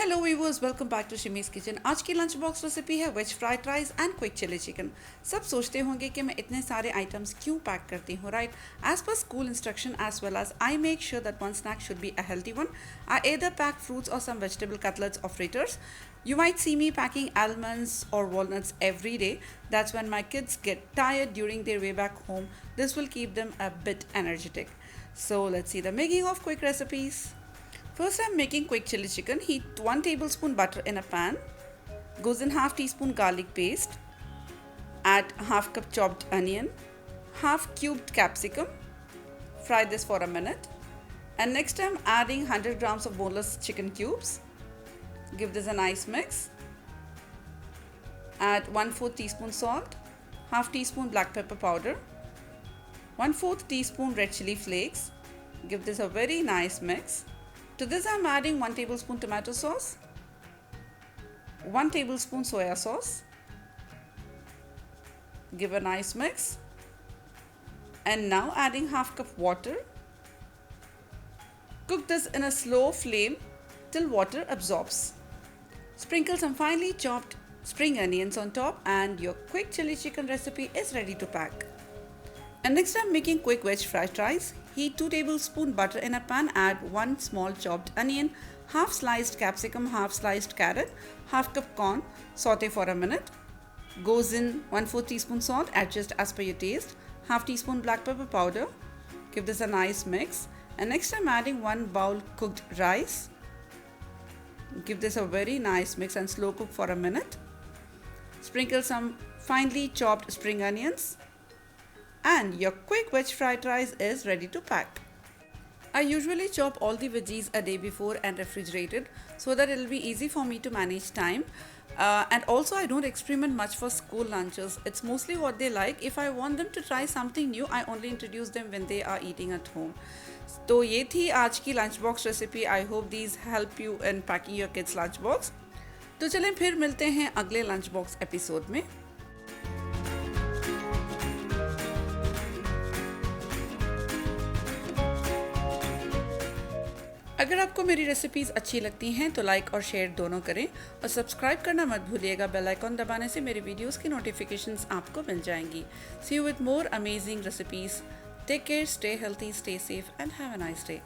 Hello viewers, welcome back to Shimi's kitchen. आज की lunch box recipe है veg fried rice and quick chilli chicken. सब सोचते होंगे कि मैं इतने सारे आइटम्स क्यों पैक करती हूँ, right? As per school instruction as well as I make sure that one snack should be a healthy one. I either pack fruits or some vegetable cutlets or fritters. You might see me packing almonds or walnuts every day. That's when my kids get tired during their way back home. This will keep them a bit energetic. So let's see the making of quick recipes. First, I'm making quick chili chicken. Heat 1 tablespoon butter in a pan. Goes in half teaspoon garlic paste. Add half cup chopped onion. Half cubed capsicum. Fry this for a minute. And next I'm adding 100 grams of boneless chicken cubes. Give this a nice mix. Add 1/4 teaspoon salt. Half teaspoon black pepper powder. 1/4 teaspoon red chili flakes. Give this a very nice mix. To this I am adding 1 tablespoon tomato sauce, 1 tablespoon soya sauce. Give a nice mix. And now adding half cup water. Cook this in a slow flame till water absorbs. Sprinkle some finely chopped spring onions on top and your quick chili chicken recipe is ready to pack. And next I'm making quick veg fried rice. Heat 2 tablespoon butter in a pan. Add 1 small chopped onion, half sliced capsicum, half sliced carrot, half cup corn. Saute for a minute. Goes in 1/4 teaspoon salt. Adjust as per your taste. Half teaspoon black pepper powder. Give this a nice mix. And next I'm adding 1 bowl cooked rice. Give this a very nice mix and slow cook for a minute. Sprinkle some finely chopped spring onions. And your quick veg fried rice is ready to pack. I usually chop all the veggies a day before and refrigerate it so that it will be easy for me to manage time. And also I don't experiment much for school lunches. It's mostly what they like. If I want them to try something new, I only introduce them when they are eating at home. तो ये थी आज की lunch box recipe. I hope these help you in packing your kids lunch box. तो चलें फिर मिलते हैं अगले लंच बॉक्स एपिसोड में. अगर आपको मेरी रेसिपीज़ अच्छी लगती हैं तो लाइक और शेयर दोनों करें और सब्सक्राइब करना मत भूलिएगा. बेल आइकॉन दबाने से मेरे वीडियोस की नोटिफिकेशंस आपको मिल जाएंगी. See you with more amazing recipes. Take care, stay healthy, stay safe and have a nice day.